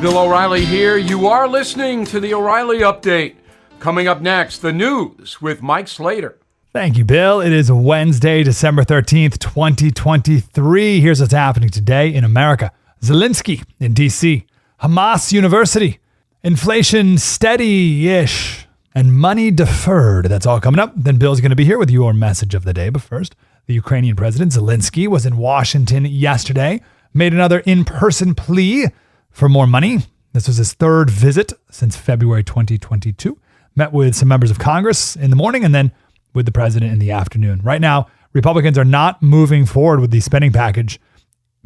Bill O'Reilly here. You are listening to the O'Reilly Update. Coming up next, the news with Mike Slater. Thank you, Bill. It is Wednesday, December 13th, 2023. Here's what's happening today in America. Zelinsky in D.C., Hamas University, inflation steady-ish, and money deferred. That's all coming up. Then Bill's going to be here with your message of the day. But first, the Ukrainian president, Zelinsky, was in Washington yesterday, made another in-person plea for more money. This was his third visit since February 2022. Met with some members of Congress in the morning and then with the president in the afternoon. Right now, Republicans are not moving forward with the spending package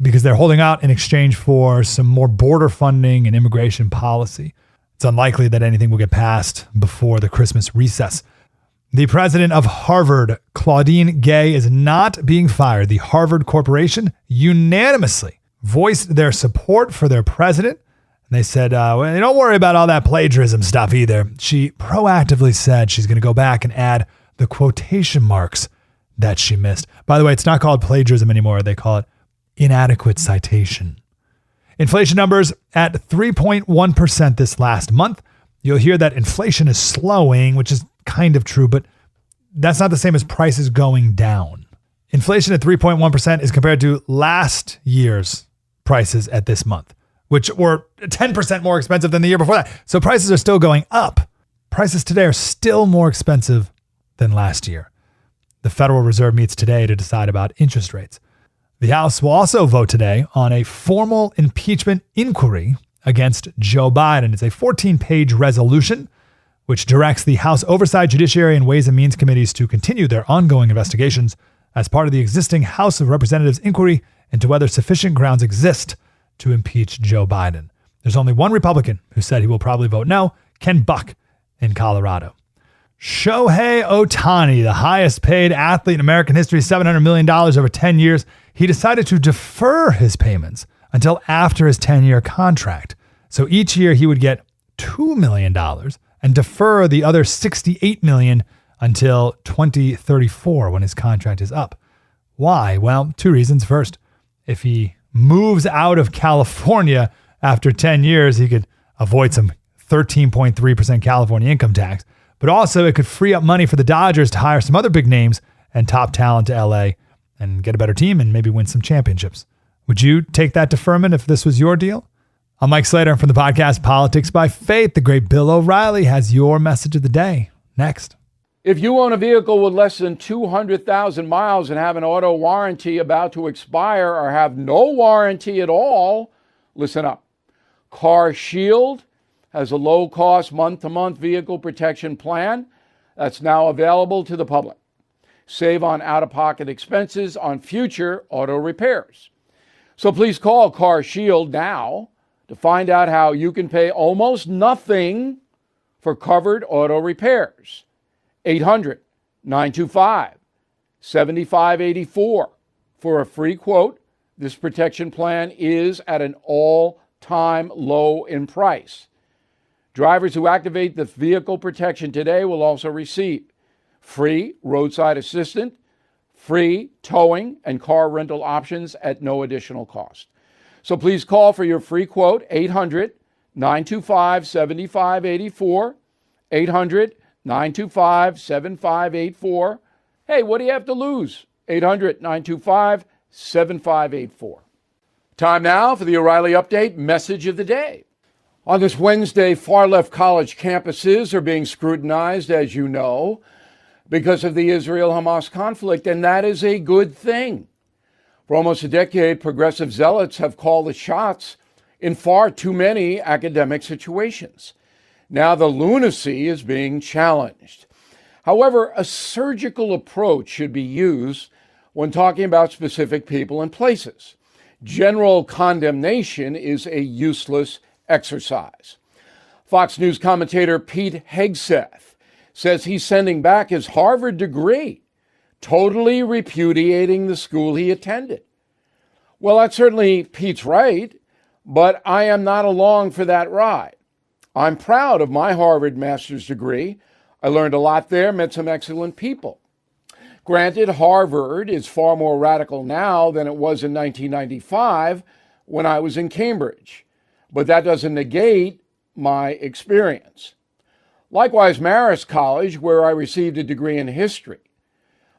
because they're holding out in exchange for some more border funding and immigration policy. It's unlikely that anything will get passed before the Christmas recess. The president of Harvard, Claudine Gay, is not being fired. The Harvard Corporation unanimously voiced their support for their president. And they said, well, don't worry about all that plagiarism stuff either. She proactively said she's going to go back and add the quotation marks that she missed. By the way, it's not called plagiarism anymore. They call it inadequate citation. Inflation numbers at 3.1% this last month. You'll hear that inflation is slowing, which is kind of true, but that's not the same as prices going down. Inflation at 3.1% is compared to last year's prices at this month, which were 10% more expensive than the year before that. So prices are still going up. Prices today are still more expensive than last year. The Federal Reserve meets today to decide about interest rates. The House will also vote today on a formal impeachment inquiry against Joe Biden. It's a 14-page resolution which directs the House Oversight, Judiciary, and Ways and Means Committees to continue their ongoing investigations as part of the existing House of Representatives inquiry into whether sufficient grounds exist to impeach Joe Biden. There's only one Republican who said he will probably vote no, Ken Buck in Colorado. Shohei Ohtani, the highest paid athlete in American history, $700 million over 10 years. He decided to defer his payments until after his 10-year contract. So each year he would get $2 million and defer the other $68 million until 2034 when his contract is up. Why? Well, two reasons. First, if he moves out of California after 10 years, he could avoid some 13.3% California income tax. But also it could free up money for the Dodgers to hire some other big names and top talent to LA and get a better team and maybe win some championships. Would you take that deferment if this was your deal? I'm Mike Slater from the podcast Politics by Faith. The great Bill O'Reilly has your message of the day next. If you own a vehicle with less than 200,000 miles and have an auto warranty about to expire or have no warranty at all, listen up. Car Shield has a low-cost month-to-month vehicle protection plan that's now available to the public. Save on out-of-pocket expenses on future auto repairs. So please call Car Shield now to find out how you can pay almost nothing for covered auto repairs. 800-925-7584 for a free quote. This protection plan is at an all-time low in price. Drivers who activate the vehicle protection today will also receive free roadside assistance, free towing, and car rental options at no additional cost. So please call for your free quote, 800-925-7584, 800-925-7584. Hey, what do you have to lose? 800-925-7584. Time now for the O'Reilly Update message of the day. On this Wednesday, far-left college campuses are being scrutinized, as you know, because of the Israel-Hamas conflict, and that is a good thing. For almost a decade, progressive zealots have called the shots in far too many academic situations. Now the lunacy is being challenged. However, a surgical approach should be used when talking about specific people and places. General condemnation is a useless exercise. Fox News commentator Pete Hegseth says he's sending back his Harvard degree, totally repudiating the school he attended. Well, that's certainly Pete's right, but I am not along for that ride. I'm proud of my Harvard master's degree. I learned a lot there, met some excellent people. Granted, Harvard is far more radical now than it was in 1995 when I was in Cambridge. but that doesn't negate my experience. Likewise, Marist College, where I received a degree in history.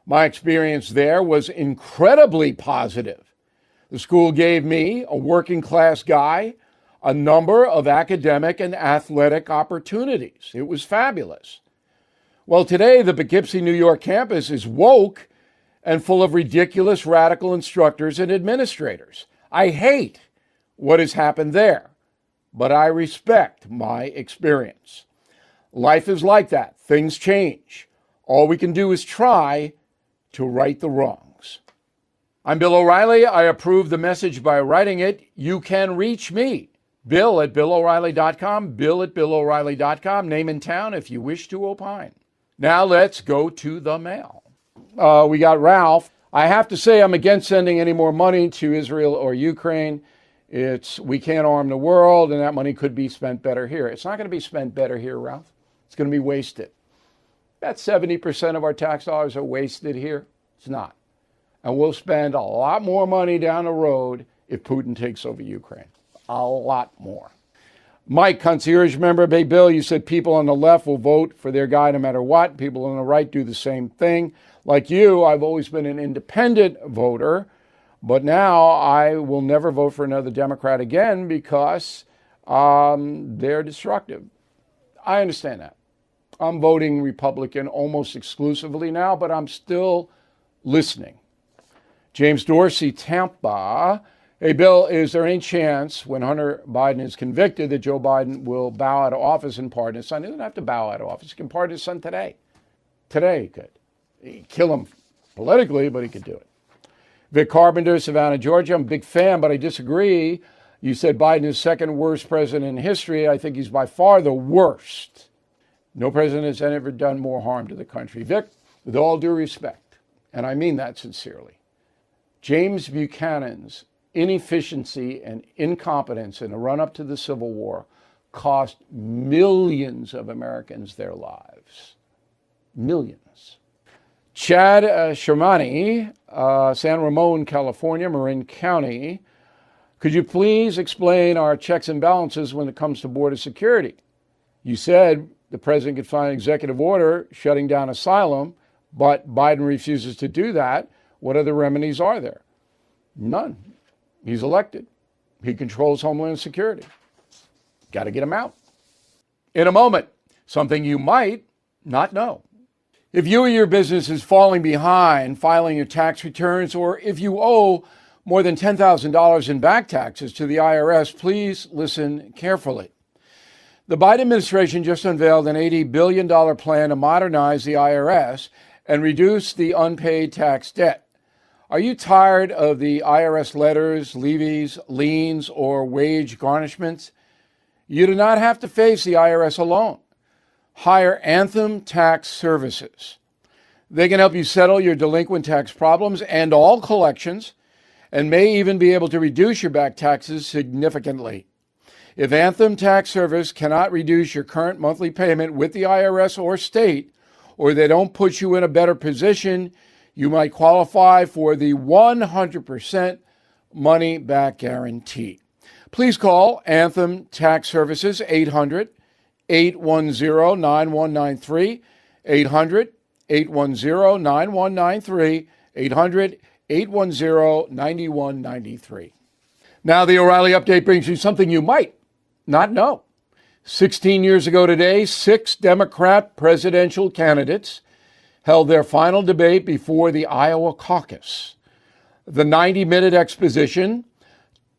My experience there was incredibly positive. The school gave me, a working class guy, a number of academic and athletic opportunities. It was fabulous. Well, today, the Poughkeepsie, New York campus is woke and full of ridiculous radical instructors and administrators. I hate what has happened there, but I respect my experience. Life is like that. Things change. All we can do is try to right the wrongs. I'm Bill O'Reilly. I approve the message by writing it. You can reach me, Bill@BillO'Reilly.com, Bill@BillO'Reilly.com, name and town if you wish to opine. Now let's go to the mail. We got Ralph. I have to say I'm against sending any more money to Israel or Ukraine. We can't arm the world, and that money could be spent better here. It's not going to be spent better here, Ralph. It's going to be wasted. About 70% of our tax dollars are wasted here. It's not. And we'll spend a lot more money down the road if Putin takes over Ukraine. A lot more. Mike, concierge member, Bay Bill, you said people on the left will vote for their guy no matter what. People on the right do the same thing. Like you, I've always been an independent voter, but now I will never vote for another Democrat again because they're destructive. I understand that. I'm voting Republican almost exclusively now, but I'm still listening. James Dorsey, Tampa. Hey, Bill, is there any chance when Hunter Biden is convicted that Joe Biden will bow out of office and pardon his son? He doesn't have to bow out of office. He can pardon his son today. Today he could. He'd kill him politically, but he could do it. Vic Carpenter, Savannah, Georgia. I'm a big fan, but I disagree. You said Biden is second worst president in history. I think he's by far the worst. No president has ever done more harm to the country. Vic, with all due respect, and I mean that sincerely, James Buchanan's inefficiency and incompetence in the run-up to the Civil War cost millions of Americans their lives. Millions. Chad Shermani, San Ramon, California, Marin County. Could you please explain our checks and balances when it comes to border security? You said the president could sign an executive order shutting down asylum, but Biden refuses to do that. What other remedies are there? None. He's elected. He controls Homeland Security. Got to get him out. In a moment, something you might not know. If you or your business is falling behind filing your tax returns, or if you owe more than $10,000 in back taxes to the IRS, please listen carefully. The Biden administration just unveiled an $80 billion plan to modernize the IRS and reduce the unpaid tax debt. Are you tired of the IRS letters, levies, liens, or wage garnishments? You do not have to face the IRS alone. Hire Anthem Tax Services. They can help you settle your delinquent tax problems and all collections, and may even be able to reduce your back taxes significantly. If Anthem Tax Service cannot reduce your current monthly payment with the IRS or state, or they don't put you in a better position, you might qualify for the 100% money back guarantee. Please call Anthem Tax Services 800-810-9193, 800-810-9193, 800-810-9193. Now the O'Reilly Update brings you something you might not know. 16 years ago today, 6 Democrat presidential candidates held their final debate before the Iowa caucus. The 90-minute exposition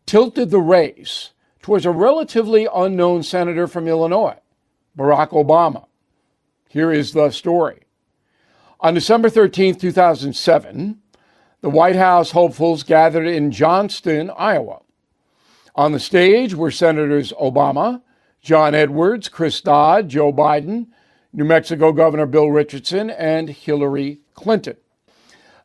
tilted the race towards a relatively unknown senator from Illinois, Barack Obama. Here is the story. On December 13, 2007, the White House hopefuls gathered in Johnston, Iowa. On the stage were Senators Obama, John Edwards, Chris Dodd, Joe Biden, New Mexico Governor Bill Richardson, and Hillary Clinton.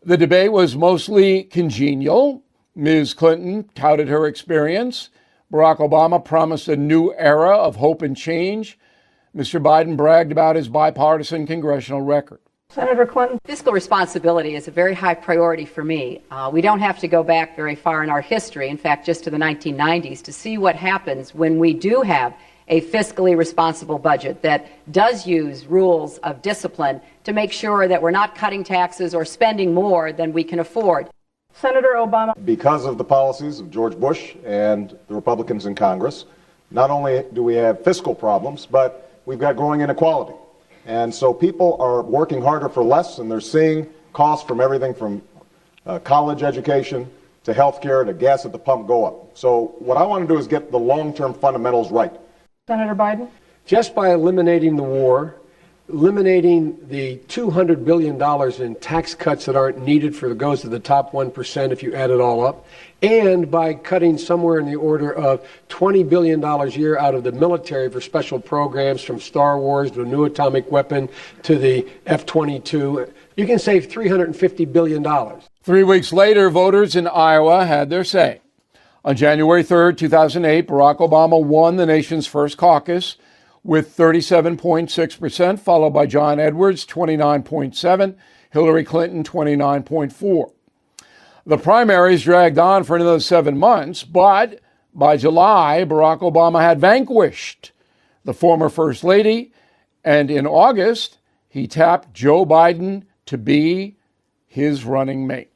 The debate was mostly congenial. Ms. Clinton touted her experience. Barack Obama promised a new era of hope and change. Mr. Biden bragged about his bipartisan congressional record. Senator Clinton. Fiscal responsibility is a very high priority for me. We don't have to go back very far in our history, in fact, just to the 1990s, to see what happens when we do have a fiscally responsible budget that does use rules of discipline to make sure that we're not cutting taxes or spending more than we can afford. Senator Obama. Because of the policies of George Bush and the Republicans in Congress, not only do we have fiscal problems, but we've got growing inequality. And so people are working harder for less, and they're seeing costs from everything from college education to health care to gas at the pump go up. So what I want to do is get the long-term fundamentals right. Senator Biden. Just by eliminating the war, eliminating the $200 billion in tax cuts that aren't needed for the goes to the top 1% if you add it all up, and by cutting somewhere in the order of $20 billion a year out of the military for special programs from Star Wars to a new atomic weapon to the F-22, you can save $350 billion. 3 weeks later, voters in Iowa had their say. On January 3rd, 2008, Barack Obama won the nation's first caucus with 37.6%, followed by John Edwards, 29.7%, Hillary Clinton, 29.4%. The primaries dragged on for another 7 months, but by July, Barack Obama had vanquished the former First Lady, and in August, he tapped Joe Biden to be his running mate.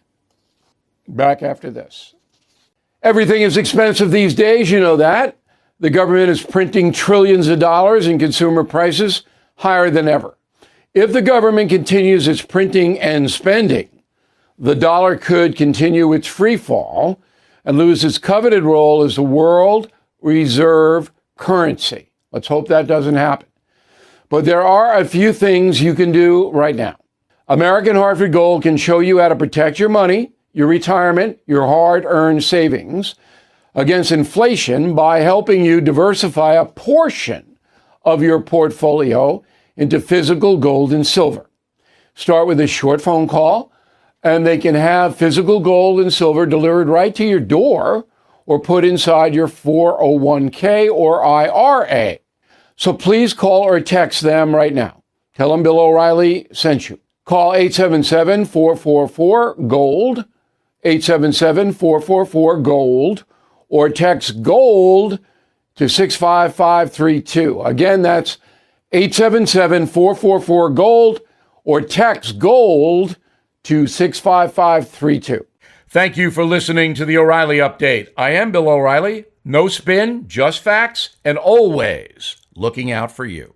Back after this. Everything is expensive these days, you know that. The government is printing trillions of dollars and consumer prices higher than ever. If the government continues its printing and spending, the dollar could continue its free fall and lose its coveted role as the world reserve currency. Let's hope that doesn't happen. But there are a few things you can do right now. American Hartford Gold can show you how to protect your money, your retirement, your hard-earned savings against inflation by helping you diversify a portion of your portfolio into physical gold and silver. Start with a short phone call, and they can have physical gold and silver delivered right to your door or put inside your 401k or IRA. So please call or text them right now. Tell them Bill O'Reilly sent you. Call 877-444-GOLD, 877-444-GOLD, or text GOLD to 65532. Again, that's 877-444-GOLD, or text GOLD to 65532. Thank you for listening to the O'Reilly Update. I am Bill O'Reilly. No spin, just facts, and always looking out for you.